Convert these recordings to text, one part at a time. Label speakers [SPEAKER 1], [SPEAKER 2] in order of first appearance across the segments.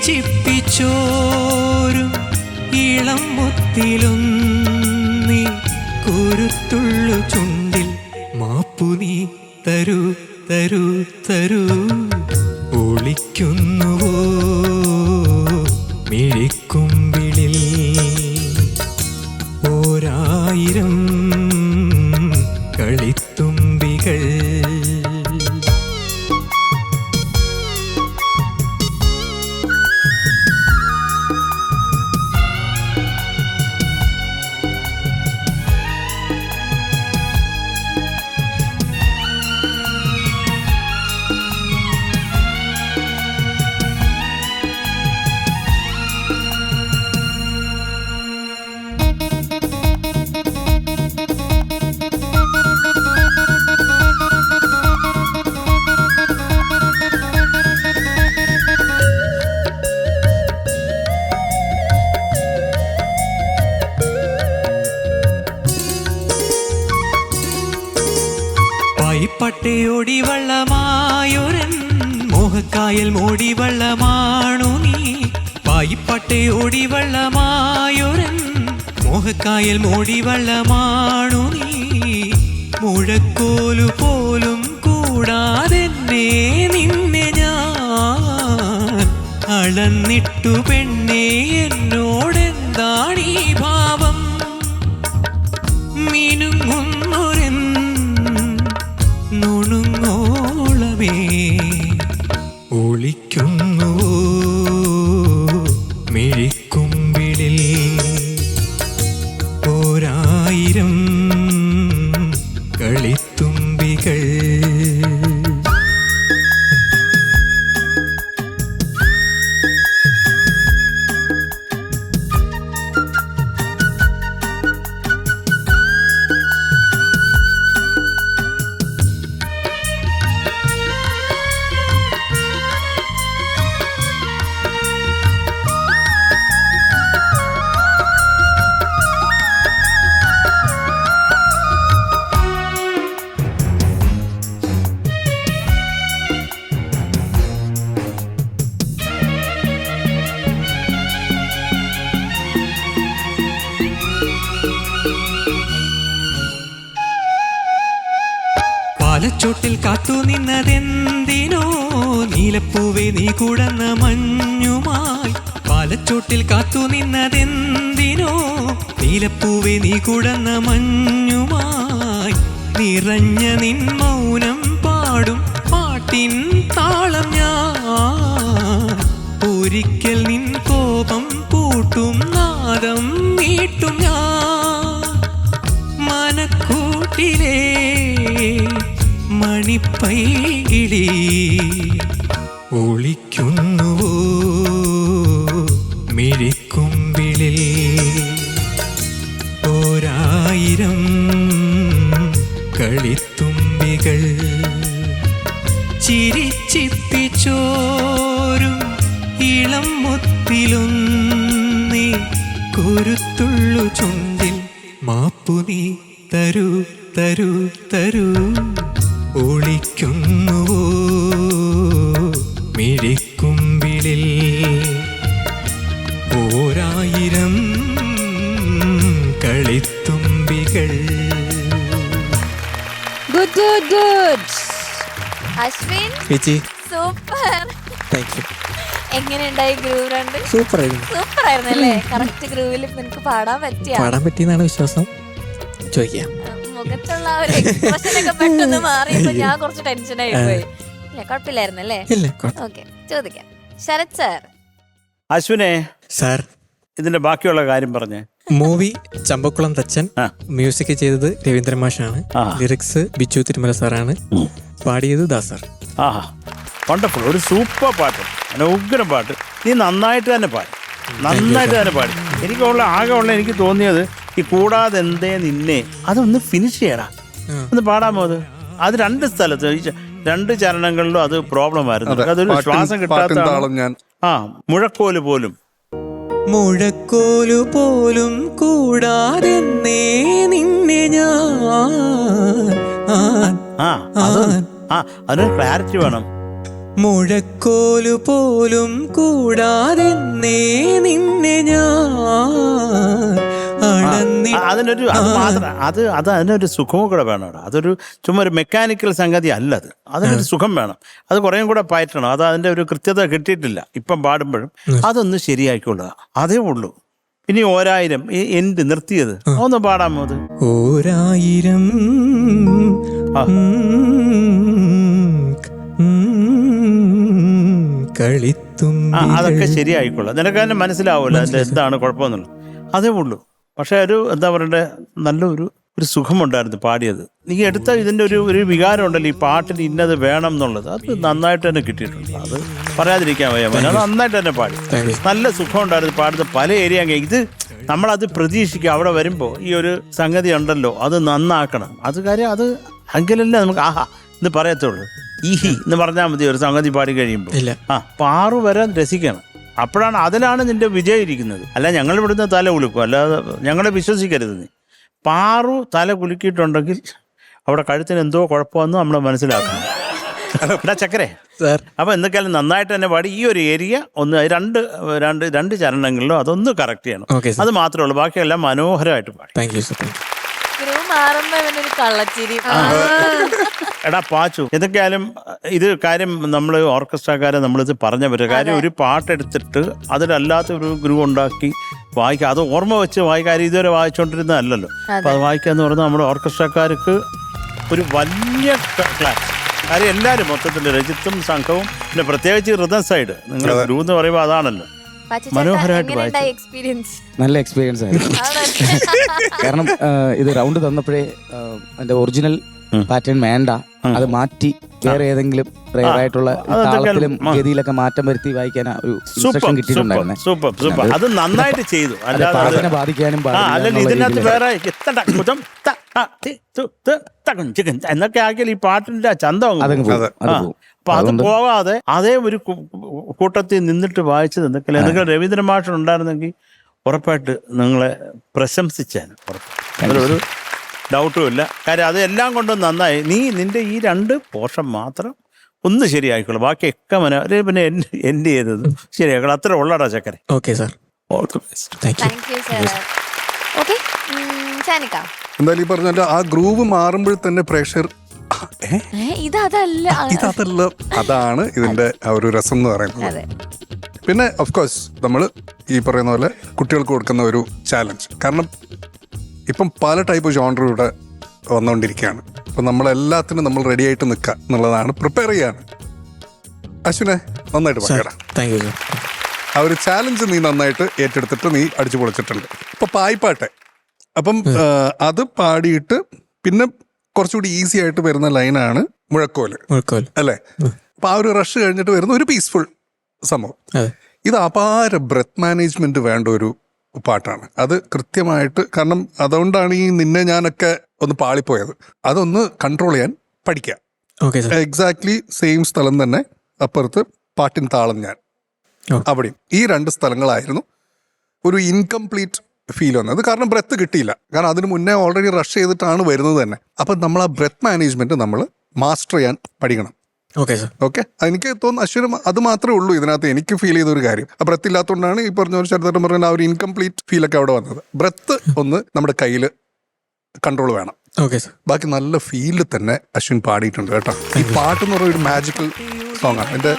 [SPEAKER 1] ചിരിച്ചിപ്പിച്ചോരും ഇളം മുത്തിലൊന്നി കുരുത്തുള്ളു ചുണ്ടിൽ മാപ്പു നീ തരൂ തരൂ തരൂ. ഒളിക്കുന്നുവോ മിഴിക്കുമ്പിളിൽ ഓരായിരം കളിത്തുമ്പികൾ. പായിപ്പട്ടയോടി വള്ളമായൊരൻ മോഹക്കായൽ മോടി വള്ളമാണു നീ. പായിപ്പട്ടയോടി വള്ളമായൊരൻ മോഹക്കായൽ മോടി വള്ളമാണു നീ. മുഴക്കോലു പോലും കൂടാതെന്നെ നിന്നെ ഞാൻ അളന്നിട്ടു പെണ്ണേ എന്നോടെന്താണീ ഭാവം. മിനുങ്ങുന്നൊരെൻ നുണുങ്ങോളമേ ഒളിക്കുന്നുവോ മിഴിക്കുമ്പിളിൽ ഓരായിരം കളിത്തുമ്പികൾ. പാലച്ചോട്ടിൽ കാത്തു നിന്നതെന്തിനോ നീലപ്പൂവേ നീ കുടന്ന മഞ്ഞുമായി. പാലച്ചോട്ടിൽ കാത്തു നിന്നതെന്തിനോ നീലപ്പൂവേ നീ കുടന്ന മഞ്ഞുമായി. നിറഞ്ഞ നിൻ മൗനം പാടും പാട്ടിൻ താളം ഞാൻ. ഒരിക്കൽ നിൻ കോപം കൂട്ടും നാദം മീട്ടും ഞാൻ. മനക്കൂട്ടിലേ മണിപ്പൈകിളി ഒളിക്കുന്നുവോ മിഴിക്കുമ്പിളിൽ ഓരായിരം കളിത്തുമ്പികൾ. ചിരിച്ചിപ്പിച്ചോരും ഇളം മുത്തിലൊന്നി കുരുത്തുള്ളു ചുണ്ടിൽ മാപ്പു നീ തരൂ തരൂ തരൂ. ഒളിക്കുന്നുവോ മിഴിക്കുമ്പിളിൽ ഓരായിരം കളിത്തുമ്പികൾ.
[SPEAKER 2] Good good good. അശ്വിൻ
[SPEAKER 3] ചേച്ചി
[SPEAKER 2] സൂപ്പർ.
[SPEAKER 3] Thank you.
[SPEAKER 2] എങ്ങനെയുണ്ടായി ഗ്രൂവ് രണ്ട്?
[SPEAKER 3] സൂപ്പർ ആയിരുന്നു.
[SPEAKER 2] സൂപ്പർ ആയിരുന്നല്ലേ? കറക്റ്റ് ഗ്രൂവിൽ നിനക്ക് പാടാൻ
[SPEAKER 3] പറ്റിയെന്നാണ് വിശ്വാസം. ചോദിക്കാം.
[SPEAKER 2] മുഖത്തുള്ള ഒരു എക്സ്പ്രഷൻ ഒക്കെ പെട്ടെന്ന് മാറിയപ്പോ ഞാൻ കുറച്ച് ടെൻഷനായി പോയി. ഇല്ല കുഴപ്പമില്ലായിരുന്നല്ലേ? ഓക്കെ ചോദിക്കാം. ശരത് സാർ.
[SPEAKER 4] അശ്വിനെ
[SPEAKER 3] സാർ
[SPEAKER 4] ഇതിന്റെ ബാക്കിയുള്ള കാര്യം പറഞ്ഞേ.
[SPEAKER 3] മൂവി ചമ്പക്കുളം തച്ചൻ, മ്യൂസിക് ചെയ്തത് രവീന്ദ്രൻ മാഷാണ്, ലിറിക്സ് ബിച്ചു തിരുമല സാറാണ്, പാടിയത് ദാസർ.
[SPEAKER 4] ആഹാ വണ്ടർഫുൾ. ഒരു സൂപ്പർ പാട്ട്, ഉഗ്രം പാട്ട്. നീ നന്നായിട്ട് തന്നെ പാടി. എനിക്ക് തോന്നിയത് ഈ കൂടാതെ എന്തേ നിന്നെ അതൊന്ന് ഫിനിഷ് ചെയ്യടാ, ഒന്ന് പാടാമോ? അത് രണ്ട് സ്ഥലത്ത് രണ്ട് ചരണങ്ങളിലും അത് പ്രോബ്ലം ആയിരുന്നു. അതൊരു ശ്വാസം കിട്ടാത്ത മുഴക്കോല് പോലും കൂടാതെ നിന്നെ ഞാൻ. അതിനൊരു ക്ലാരിറ്റി വേണം.
[SPEAKER 1] മുഴക്കോലു പോലും കൂടാതെ നിന്നെ ഞാൻ
[SPEAKER 4] അതിനൊരു അതിനൊരു സുഖവും കൂടെ വേണം. അതൊരു ചുമ്മാ ഒരു മെക്കാനിക്കൽ സംഗതി അല്ല. അതിനൊരു സുഖം വേണം. അത് കുറേയും കൂടെ പയറ്റണം. അത് അതിന്റെ ഒരു കൃത്യത കിട്ടിയിട്ടില്ല ഇപ്പം പാടുമ്പോഴും. അതൊന്ന് ശരിയാക്കിക്കൊള്ളുക, അതേ ഉള്ളൂ. ഇനി 1000 എൻഡ് നിർത്തിയത് ഒന്ന് പാടാമോ? അത്
[SPEAKER 1] 1000 കളിത്തും
[SPEAKER 4] അതൊക്കെ ശരിയായിക്കൊള്ളു. നിനക്ക് തന്നെ മനസ്സിലാവൂല്ലോ അതിന്റെ എന്താണ് കുഴപ്പമെന്നുള്ളത്. അതേ ഉള്ളൂ. പക്ഷെ ഒരു എന്താ പറയണ്ടേ, നല്ലൊരു സുഖമുണ്ടായിരുന്നു പാടിയത്. നീ എടുത്ത ഇതിന്റെ ഒരു വികാരം ഉണ്ടല്ലോ, ഈ പാട്ടിന് ഇന്നത് വേണം എന്നുള്ളത്, അത് നന്നായിട്ട് തന്നെ കിട്ടിയിട്ടുണ്ട്. അത് പറയാതിരിക്കാൻ വയ്യ. അത് നന്നായിട്ട് തന്നെ പാടി. നല്ല സുഖം ഉണ്ടായിരുന്നു പാടുന്ന പല ഏരിയ. ഇത് നമ്മളത് പ്രതീക്ഷിക്കുക. അവിടെ വരുമ്പോൾ ഈ ഒരു സംഗതി ഉണ്ടല്ലോ, അത് നന്നാക്കണം. അത് കാര്യം അത് അങ്കിലല്ലേ നമുക്ക് ആഹാ എന്ന് പറയത്തുള്ളൂ. ഈഹി എന്ന് പറഞ്ഞാൽ മതി ഒരു സംഗതി പാടി കഴിയുമ്പോൾ. പാറു വരെ രസിക്കണം. അപ്പോഴാണ് അതിലാണ് നിന്റെ വിജയം ഇരിക്കുന്നത്. അല്ല ഞങ്ങൾ ഇവിടുന്ന് തല കുലുക്കും, അല്ലാതെ ഞങ്ങളെ വിശ്വസിക്കരുത്. നീ പാറു തല കുലുക്കിയിട്ടുണ്ടെങ്കിൽ അവിടെ കഴുത്തിന് എന്തോ കുഴപ്പമെന്ന് നമ്മൾ മനസ്സിലാക്കണം. എടാ ചക്കരെ, അപ്പൊ എന്തൊക്കെയാലും നന്നായിട്ട് തന്നെ പാടി. ഈ ഒരു ഏരിയ ഒന്ന് രണ്ട് ചരണങ്ങളിലും അതൊന്ന് കറക്റ്റ് ചെയ്യണം. അത് മാത്രമേ ഉള്ളൂ. ബാക്കിയെല്ലാം മനോഹരമായിട്ട് പാടി. എടാ പാച്ചു, എന്തൊക്കെയാലും ഇത് കാര്യം നമ്മൾ ഓർക്കസ്ട്രക്കാരെ നമ്മളിത് പറഞ്ഞ പറ്റും. കാര്യം ഒരു പാട്ടെടുത്തിട്ട് അതിലല്ലാത്ത ഒരു ഗ്രൂവ് ഉണ്ടാക്കി വായിക്കുക, അത് ഓർമ്മ വെച്ച് വായിക്കാരും ഇതുവരെ വായിച്ചുകൊണ്ടിരുന്നതല്ലല്ലോ. അപ്പൊ അത് വായിക്കുക എന്ന് പറഞ്ഞാൽ നമ്മുടെ ഓർക്കസ്ട്രക്കാർക്ക് ഒരു വലിയ ക്ലാസ്. കാര്യം എല്ലാവരും മൊത്തത്തിൽ രജിത്തും സംഘവും, പിന്നെ പ്രത്യേകിച്ച് റിതം സൈഡ് നിങ്ങൾ ഗ്രൂവ് എന്ന് പറയുമ്പോൾ അതാണല്ലോ. മനോഹരമായിട്ട്
[SPEAKER 5] നല്ല എക്സ്പീരിയൻസ് ആയിരുന്നു. കാരണം ഇത് റൗണ്ട് തന്നപ്പോഴേ അതിന്റെ ഒറിജിനൽ പാറ്റേൺ വേണ്ട, അത് മാറ്റി വേറെ ഏതെങ്കിലും റെയർ ആയിട്ടുള്ള താളത്തിലും ഗതിയിലൊക്കെ മാറ്റം വരുത്തി വായിക്കാൻ ഒരു ഇൻസ്ട്രക്ഷൻ കിട്ടിയിട്ടുണ്ടായിരുന്നു.
[SPEAKER 4] അത് നന്നായിട്ട് ചെയ്തു.
[SPEAKER 5] പാട്ടിനെ ബാധിക്കാനും
[SPEAKER 4] ഇതിനകത്ത് വേറെ എന്നൊക്കെ ആക്കിയാൽ ഈ പാട്ടിന്റെ ചന്തം. അപ്പൊ അത് പോകാതെ അതേ ഒരു കൂട്ടത്തിൽ നിന്നിട്ട് വായിച്ചത് എന്തെങ്കിലും രവീന്ദ്രൻ മാഷ് ഉണ്ടായിരുന്നെങ്കിൽ ഉറപ്പായിട്ട് നിങ്ങളെ പ്രശംസിച്ചാൻ അതിലൊരു ഡൗട്ടും ഇല്ല. കാര്യം അത് എല്ലാം കൊണ്ടും നന്നായി. നിന്റെ ഈ 2 പോർഷൻ മാത്രം ഒന്ന് ശരിയായിക്കോളൂ, ബാക്കിയൊക്കെ പിന്നെ എൻഡ് ചെയ്തത് ശരിയാക്കണം. അത്ര ഉള്ളടാ ചക്കരെ.
[SPEAKER 3] Okay sir,
[SPEAKER 4] all the best.
[SPEAKER 6] എന്തായാലും ഈ പറഞ്ഞ ആ ഗ്രൂവ് മാറുമ്പോൾ തന്നെ പ്രേക്ഷകർ ഇതല്ല, അതാണ് ഇതിന്റെ ആ ഒരു രസം എന്ന് പറയുന്നത്. പിന്നെ ഓഫ് കോഴ്സ് നമ്മൾ ഈ പറയുന്ന പോലെ കുട്ടികൾക്ക് കൊടുക്കുന്ന ഒരു ചാലഞ്ച്. കാരണം ഇപ്പം പല ടൈപ്പ് ജോണർ ഇവിടെ വന്നുകൊണ്ടിരിക്കുകയാണ്. അപ്പം നമ്മളെല്ലാത്തിനും നമ്മൾ റെഡി ആയിട്ട് നിൽക്കുക എന്നുള്ളതാണ്, പ്രിപ്പയർ ചെയ്യാണ്. അശ്വിനെ നന്നായിട്ട് പറയടാ. ആ ഒരു ചാലഞ്ച് നീ നന്നായിട്ട് ഏറ്റെടുത്തിട്ട് നീ അടിച്ചു പൊളിച്ചിട്ടുണ്ട്. ഇപ്പൊ പായ്പാട്ടെ, അപ്പം അത് പാടിയിട്ട് പിന്നെ കുറച്ചുകൂടി ഈസി ആയിട്ട് വരുന്ന ലൈനാണ് മുഴക്കോല് അല്ലേ. അപ്പൊ ആ ഒരു റഷ് കഴിഞ്ഞിട്ട് വരുന്ന ഒരു പീസ്ഫുൾ സംഭവം. ഇത് അപാര ബ്രെത്ത് മാനേജ്മെന്റ് വേണ്ട ഒരു പാട്ടാണ്. അത് കൃത്യമായിട്ട്, കാരണം അതുകൊണ്ടാണ് ഈ നിന്നെ ഞാനൊക്കെ ഒന്ന് പാളിപ്പോയത്. അതൊന്ന് കൺട്രോൾ ചെയ്യാൻ പഠിക്കാം. എക്സാക്ട്ലി സെയിം സ്ഥലം തന്നെ അപ്പുറത്ത് പാട്ടിൻ താളം ഞാൻ അവിടെയും. ഈ 2 സ്ഥലങ്ങളായിരുന്നു ഒരു ഇൻകംപ്ലീറ്റ് ഫീൽ വന്നത്. കാരണം ബ്രെത്ത് കിട്ടിയില്ല. കാരണം അതിന് മുന്നേ ഓൾറെഡി റഷ് ചെയ്തിട്ടാണ് വരുന്നത് തന്നെ. അപ്പം നമ്മൾ ആ ബ്രെത്ത് മാനേജ്മെന്റ് നമ്മൾ മാസ്റ്റർ ചെയ്യാൻ പഠിക്കണം. ഓക്കെ, എനിക്ക് തോന്നുന്നു അശ്വരം അത് മാത്രമേ ഉള്ളൂ ഇതിനകത്ത് എനിക്ക് ഫീൽ ചെയ്ത ഒരു കാര്യം. ആ ബ്രെത്ത് ഇല്ലാത്തതുകൊണ്ടാണ് ഈ പറഞ്ഞ ഒരു ചെറുതായിട്ട് പറഞ്ഞ ആ ഒരു ഇൻകംപ്ലീറ്റ് ഫീലൊക്കെ അവിടെ വന്നത്. ബ്രെത്ത് ഒന്ന് നമ്മുടെ കയ്യിൽ കൺട്രോൾ വേണം. ബാക്കി നല്ല ഫീലിൽ തന്നെ അശ്വിൻ പാടിയിട്ടുണ്ട് കേട്ടോ. ഈ പാട്ടെന്ന് പറയുന്ന ഒരു മാജിക്കൽ സോങ് ആണ്. എൻ്റെ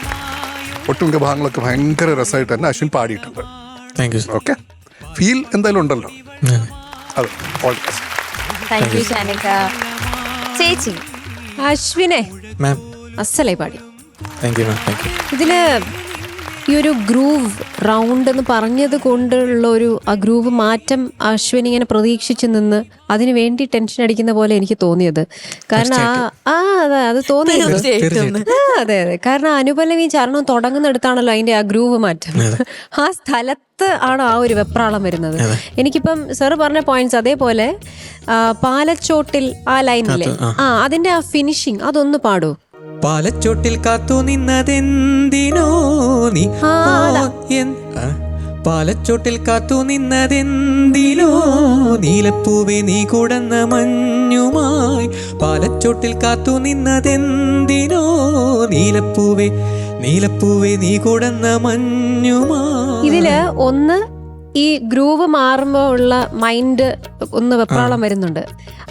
[SPEAKER 6] ഒട്ടുമിക്ക ഭാഗങ്ങളൊക്കെ ഭയങ്കര രസമായിട്ട് തന്നെ അശ്വിൻ പാടിയിട്ടുണ്ട്. ഓക്കെ, ഫീൽ എന്തായാലും ഉണ്ടല്ലോ. അതെ, ഓൾ ദി ബെസ്റ്റ്.
[SPEAKER 2] ചേച്ചി
[SPEAKER 7] അശ്വിനെ അസലായി പാടി. ഇതില് ഈ ഒരു ഗ്രൂവ് റൗണ്ട് എന്ന് പറഞ്ഞത് കൊണ്ടുള്ള ഒരു ആ ഗ്രൂവ് മാറ്റം അശ്വിൻ ഇങ്ങനെ പ്രതീക്ഷിച്ച് നിന്ന് അതിന് വേണ്ടി ടെൻഷൻ അടിക്കുന്ന പോലെ എനിക്ക് തോന്നിയത്. കാരണം അത് തോന്നിയത് അതെ. കാരണം അനുപല്ലവി ചരണം തുടങ്ങുന്നിടത്താണല്ലോ അതിന്റെ ആ ഗ്രൂവ് മാറ്റം. ആ സ്ഥലത്ത് ആണോ ആ ഒരു വെപ്രാളം വരുന്നത്. എനിക്കിപ്പം സാറ് പറഞ്ഞ പോയിന്റ്സ് അതേപോലെ പാലച്ചോട്ടിൽ ആ ലൈനിലെ അതിന്റെ ആ ഫിനിഷിങ് അതൊന്ന് പാടൂ.
[SPEAKER 1] പാലച്ചോട്ടിൽ കാത്തു നിന്നതെന്തിനോ നീ, പാലച്ചോട്ടിൽ കാത്തു നിന്നതെന്തിനോ നീലപ്പൂവേ നീ കുടന്ന മഞ്ഞുമായി. പാലച്ചോട്ടിൽ കാത്തു നിന്നതെന്തിനോ നീലപ്പൂവേ നീലപ്പൂവേ നീ കുടന്ന മഞ്ഞുമായി.
[SPEAKER 7] ഇതില് ഒന്ന് ഈ ഗ്രൂവ് മാറുമ്പോൾ ഉള്ള മൈൻഡ് ഒന്ന് വെപ്രാളം വരുന്നുണ്ട്.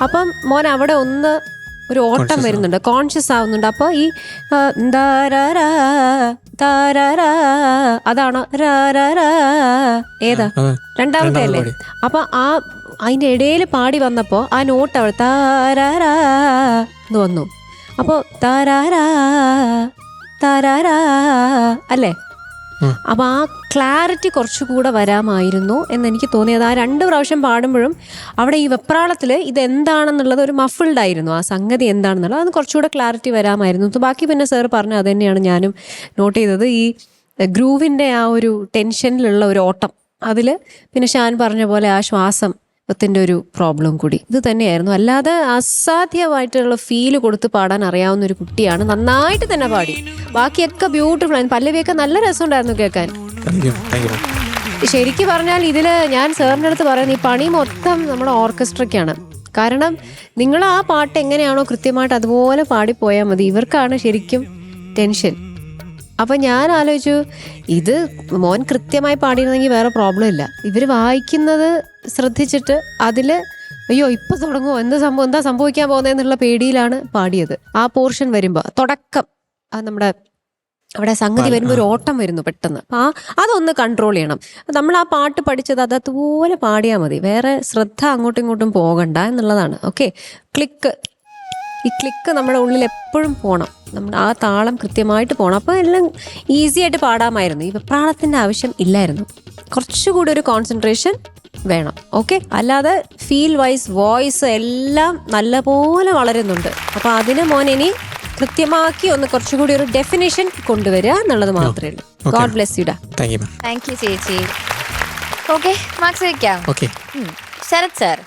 [SPEAKER 7] അപ്പം മോൻ അവിടെ ഒന്ന് ഒരു ഓട്ടം വരുന്നുണ്ട്, കോൺഷ്യസ് ആവുന്നുണ്ട്. അപ്പൊ ഈ ദാരാരാ, താരാരാ, അതാണോ രാരാരാ, ഏതാ രണ്ടാമത്തെ അല്ലേ? അപ്പൊ അതിന്റെ ഇടയിൽ പാടി വന്നപ്പോ ആ നോട്ട് അവിടെ താരാരാ എന്ന് വന്നു. അപ്പൊ താരാരാ താരാരാ അല്ലേ? അപ്പൊ ആ ക്ലാരിറ്റി കുറച്ചുകൂടെ വരാമായിരുന്നു എന്നെനിക്ക് തോന്നിയത്. ആ 2 പ്രാവശ്യം പാടുമ്പോഴും അവിടെ ഈ വെപ്രാളത്തിൽ ഇതെന്താണെന്നുള്ളത് ഒരു മഫിൾഡ് ആയിരുന്നു. ആ സംഗതി എന്താണെന്നുള്ളത് അത് കുറച്ചുകൂടെ ക്ലാരിറ്റി വരാമായിരുന്നു. ബാക്കി പിന്നെ സാർ പറഞ്ഞു, അത് തന്നെയാണ് ഞാനും നോട്ട് ചെയ്തത്. ഈ ഗ്രൂവിൻ്റെ ആ ഒരു ടെൻഷനിലുള്ള ഒരു ഓട്ടം, അതിൽ പിന്നെ ഷാൻ പറഞ്ഞ പോലെ ആ ശ്വാസത്തിൻ്റെ ഒരു പ്രോബ്ലം കൂടി ഇത് തന്നെയായിരുന്നു. അല്ലാതെ അസാധ്യമായിട്ടുള്ള ഫീല് കൊടുത്ത് പാടാൻ അറിയാവുന്ന ഒരു കുട്ടിയാണ്. നന്നായിട്ട് തന്നെ പാടി, ബാക്കിയൊക്കെ ബ്യൂട്ടിഫുൾ ആയിരുന്നു. പല്ലവിയൊക്കെ നല്ല രസമുണ്ടായിരുന്നു കേൾക്കാൻ. ശരിക്കും പറഞ്ഞാൽ ഇതില് ഞാൻ സാറിൻ്റെ അടുത്ത് പറയുന്നത് ഈ പണി മൊത്തം നമ്മുടെ ഓർക്കസ്ട്രയ്ക്കാണ്. കാരണം നിങ്ങൾ ആ പാട്ട് എങ്ങനെയാണോ കൃത്യമായിട്ട് അതുപോലെ പാടിപ്പോയാൽ മതി. ഇവർക്കാണ് ശരിക്കും ടെൻഷൻ. അപ്പം ഞാൻ ആലോചിച്ചു, ഇത് മോൻ കൃത്യമായി പാടിയിരുന്നെങ്കിൽ വേറെ പ്രോബ്ലം ഇല്ല. ഇവർ വായിക്കുന്നത് ശ്രദ്ധിച്ചിട്ട് അതിൽ അയ്യോ ഇപ്പം തുടങ്ങുമോ, എന്താ സംഭവിക്കാൻ പോകുന്നതെന്നുള്ള പേടിയിലാണ് പാടിയത്. ആ പോർഷൻ വരുമ്പോൾ തുടക്കം നമ്മുടെ അവിടെ സംഗതി വരുമ്പോൾ ഒരു ഓട്ടം വരുന്നു പെട്ടെന്ന്. അതൊന്ന് കൺട്രോൾ ചെയ്യണം. നമ്മൾ ആ പാട്ട് പഠിച്ചത് അതുപോലെ പാടിയാൽ മതി, വേറെ ശ്രദ്ധ അങ്ങോട്ടും ഇങ്ങോട്ടും പോകണ്ട എന്നുള്ളതാണ്. ഓക്കെ, ഈ ക്ലിക്ക് നമ്മുടെ ഉള്ളിൽ എപ്പോഴും പോകണം, നമ്മുടെ ആ താളം കൃത്യമായിട്ട് പോകണം. അപ്പോൾ എല്ലാം ഈസി ആയിട്ട് പാടാമായിരുന്നു. ഈ വെപ്രാളത്തിൻ്റെ ആവശ്യം ഇല്ലായിരുന്നു. കുറച്ചുകൂടി ഒരു കോൺസെൻട്രേഷൻ വേണം. ഓക്കെ, അല്ലാതെ ഫീൽ വൈസ് വോയിസ് എല്ലാം നല്ലപോലെ വളരുന്നുണ്ട്. അപ്പോൾ അതിന് മോൻ ഇനി കൃത്യമാക്കി ഒന്ന് കുറച്ചുകൂടി ഒരു ഡെഫിനേഷൻ കൊണ്ടുവരിക എന്നുള്ളത് മാത്രമേ ഉള്ളൂ. God bless you.
[SPEAKER 2] Thank you ചേച്ചി. ഓക്കെ, മാർക്സ് വയ്ക്കാം. ശരത് സാർ,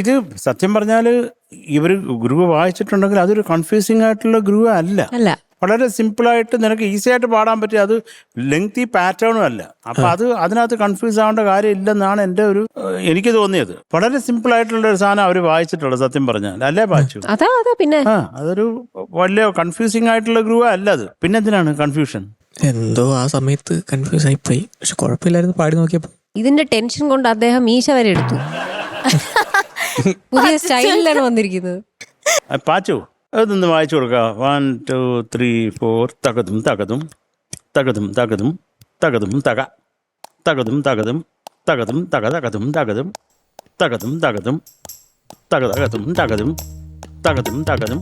[SPEAKER 4] ഇത് സത്യം പറഞ്ഞാൽ ഇവർ ഗ്രൂവ് വായിച്ചിട്ടുണ്ടെങ്കിൽ അതൊരു കൺഫ്യൂസിംഗ് ആയിട്ടുള്ള ഗ്രൂവ് അല്ല. വളരെ സിമ്പിളായിട്ട് നിനക്ക് ഈസി ആയിട്ട് പാടാൻ പറ്റിയ, അത് ലെങ്തി പാറ്റേണും അല്ല. അപ്പൊ അതിനകത്ത് കൺഫ്യൂസ് ആവേണ്ട കാര്യം ഇല്ലെന്നാണ് എനിക്ക് തോന്നിയത്. വളരെ സിമ്പിൾ ആയിട്ടുള്ള ഒരു സാധനം അവർ വായിച്ചിട്ടുള്ളത് സത്യം പറഞ്ഞാൽ, അല്ലേ പാച്ചു?
[SPEAKER 7] പിന്നെ
[SPEAKER 4] അതൊരു വലിയ കൺഫ്യൂസിംഗ് ആയിട്ടുള്ള ഗ്രൂവ് അല്ല അത്. പിന്നെ എന്തിനാണ് കൺഫ്യൂഷൻ?
[SPEAKER 3] എന്തോ ആ സമയത്ത് കൺഫ്യൂസ് ആയി പോയി. പക്ഷെ കുഴപ്പമില്ലായിരുന്നു, പാടി നോക്കിയപ്പോ.
[SPEAKER 7] ഇതിന്റെ ടെൻഷൻ കൊണ്ട് അദ്ദേഹം മീശ വരെ എടുത്തു. പുതിയ സ്റ്റൈലിലാണ് വന്നിരിക്കുന്നത്.
[SPEAKER 4] പാച്ചു, അതൊന്ന് വായിച്ചു കൊടുക്കുക. 1 2 3 4 തകതും തകതും തകതും തകതും തകതും തക തകതും തകതും തകതും തക തകതും തകതും തകതും തകതും തകതകതും തകതും തകതും തകതും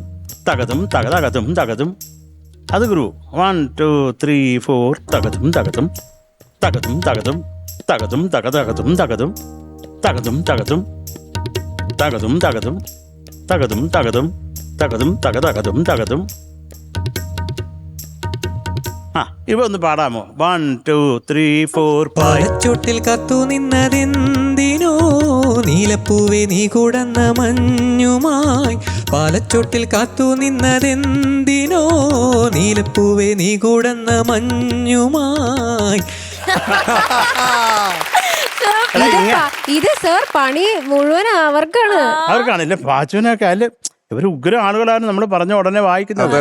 [SPEAKER 4] തകതും തക തകതും തകതും. അത് ഗ്രൂ. 1 2 3 4 തകതും തകതും തകതും തകതും തകതും തക തകതും തകതും തകതും തകതും തകതും തകതും തകതും തകതും തകതും തകതകതും തകതും. ഇവ ഒന്ന് പാടാമോ? 1 2 3 4
[SPEAKER 1] പാലച്ചോട്ടിൽ കാത്തു നിന്നതെന്തിനോ നീലപ്പൂവേ നീ കുടന്ന മഞ്ഞുമായി. പാലച്ചോട്ടിൽ കാത്തു നിന്നതെന്തിനോ നീലപ്പൂവേ നീ കുടന്ന മഞ്ഞുമായി.
[SPEAKER 7] ഇത് സാർ പണി മുഴുവൻ
[SPEAKER 4] അവർക്കാണല്ലേ? പാച്ചുവിനൊക്കെ അല്ലെ, ഇവര് ഉഗ്ര ആളുകളാണ് നമ്മൾ പറഞ്ഞ ഉടനെ വായിക്കുന്നത്.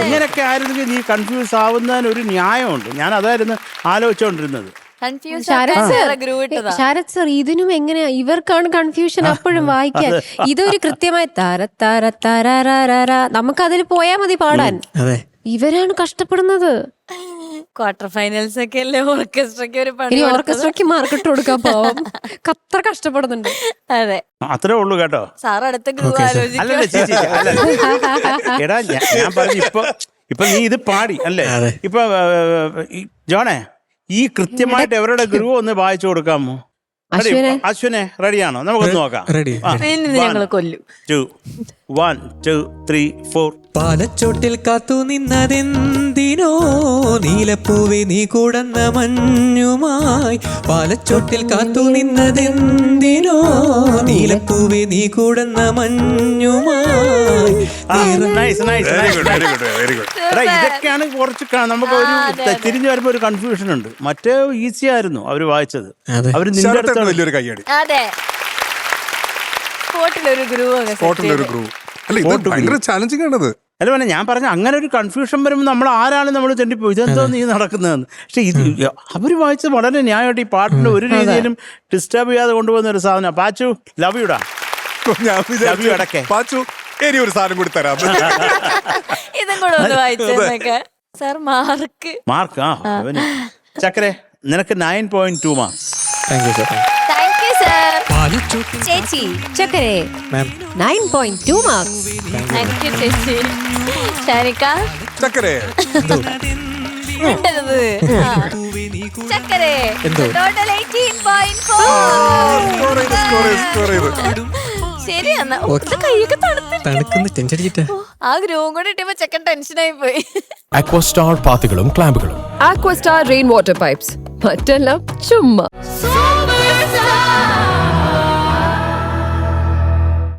[SPEAKER 4] ഇങ്ങനെയൊക്കെ ആയിരുന്നെങ്കിൽ നീ കൺഫ്യൂസ് ആവുന്നതിന് ഒരു ന്യായമുണ്ട്. ഞാൻ അതായിരുന്നു ആലോചിച്ചോണ്ടിരുന്നത്.
[SPEAKER 7] ശരത് സർ, ഇതിനും എങ്ങനെയാ ഇവർക്കാണ് കൺഫ്യൂഷൻ അപ്പോഴും വായിക്കാൻ. ഇതൊരു കൃത്യമായി തര തര തര നമുക്കതിൽ പോയാ മതി പാടാൻ. ഇവരാണ് കഷ്ടപ്പെടുന്നത്.
[SPEAKER 2] ക്വാർട്ടർ ഫൈനൽസ് ഒക്കെ അല്ലേ ഓർക്കസ്ട്രയ്ക്ക് ഒരു പണി.
[SPEAKER 7] ഓർക്കസ്ട്രയ്ക്ക് മാർക്കറ്റ് കൊടുക്കാൻ പോവാം, അത്ര കഷ്ടപ്പെടുന്നുണ്ട്.
[SPEAKER 2] അതെ,
[SPEAKER 4] അത്രേ ഉള്ളൂ കേട്ടോ.
[SPEAKER 2] സാർ അടുത്ത ഗ്രൂപ്പ്
[SPEAKER 4] എടാ ഞാൻ പറഞ്ഞു, ഇപ്പൊ നീ ഇത് പാടി അല്ലേ? ഇപ്പൊ ജോണേ, ഈ കൃത്യമായിട്ട് എവരുടെ ഗ്രൂപ്പ് ഒന്ന് വായിച്ചു കൊടുക്കാമോ? അശ്വിനെ റെഡിയാണോ? നമുക്കൊന്ന് നോക്കാം.
[SPEAKER 2] ഞങ്ങൾ കൊല്ലു.
[SPEAKER 4] 1 2 3 4.
[SPEAKER 1] പാലച്ചോട്ടിൽ കാത്തു നിന്നതെന്തിനോ നീലപ്പൂവേ നീ കുടന്ന മഞ്ഞുമായി. പാലച്ചോട്ടിൽ കാത്തു നിന്നതെന്തിനോ നീലപ്പൂവേ നീ കുടന്ന മഞ്ഞുമായി.
[SPEAKER 4] ഇതൊക്കെയാണ് കുറച്ച് നമുക്ക് ഒരു തിരിഞ്ഞു വരുമ്പോ ഒരു കൺഫ്യൂഷൻ ഉണ്ട്. മറ്റേ ഈസി ആയിരുന്നു അവര് വായിച്ചത്. അവര് നിന്റെ അടുത്ത്
[SPEAKER 6] വലിയൊരു കയ്യടി.
[SPEAKER 2] അതെ, സ്പോട്ടിലൊരു ഗ്രൂവ്.
[SPEAKER 6] അല്ല, ഇത് ഭയങ്കര ചാലഞ്ചിങ് ആണത്.
[SPEAKER 4] അല്ല പിന്നെ ഞാൻ പറഞ്ഞ അങ്ങനെ ഒരു കൺഫ്യൂഷൻ വരുമ്പോൾ നമ്മൾ ആരാണ് നമ്മൾ തെണ്ടിപ്പോയി ഇതെന്തോ നീ നടക്കുന്നതെന്ന്. പക്ഷെ ഇത് അവർ വായിച്ച് വളരെ ന്യായമായിട്ട് ഈ പാട്ടിന് ഒരു രീതിയിലും ഡിസ്റ്റർബ് ചെയ്യാതെ കൊണ്ടുപോകുന്ന ഒരു സാധനം. പാച്ചു ലവ് യുടാ.
[SPEAKER 6] ഞാൻ
[SPEAKER 4] ലവ് യു അടക്കേ.
[SPEAKER 6] പാച്ചു ഇനി ഒരു സാധനം കൂടി തരാം.
[SPEAKER 2] ഇതും കൂടെ ഒന്ന് വായിച്ചേന്നൊക്കെ. സാർ മാർക്ക്
[SPEAKER 4] ആ അവന് ചക്കരെ നിനക്ക് 9.2 marks.
[SPEAKER 3] Thank you sir.
[SPEAKER 2] Thank you sir. ചേച്ചി
[SPEAKER 7] ചക്കരെ
[SPEAKER 3] മാം
[SPEAKER 7] 9.2 മാർക്സ്.
[SPEAKER 2] താങ്ക് യു ചേച്ചി. ഷാനിക്ക
[SPEAKER 6] ചക്കരെ
[SPEAKER 2] മിണ്ടരുത്. ചക്കരെ
[SPEAKER 3] എന്തോ?
[SPEAKER 2] ടോട്ടൽ 18.4.
[SPEAKER 6] സ്കോർ ചെയ്ത്
[SPEAKER 2] ശരി എന്നാ കൈയൊക്കെ തണുത്ത്
[SPEAKER 3] തണുക്കുന്ന ടെൻഷൻ അടിച്ചിട്ടാ.
[SPEAKER 2] ആ ഗ്രൂവും കൂടെ ഇട്ടപ്പോ ചെക്കൻ ടെൻഷനായി പോയി.
[SPEAKER 8] അക്വസ്റ്റാർ പാത്തുകളും ക്ലാമ്പുകളും
[SPEAKER 9] Aquastar rainwater pipes. മറ്റെല്ലാം ചുമ്മാ.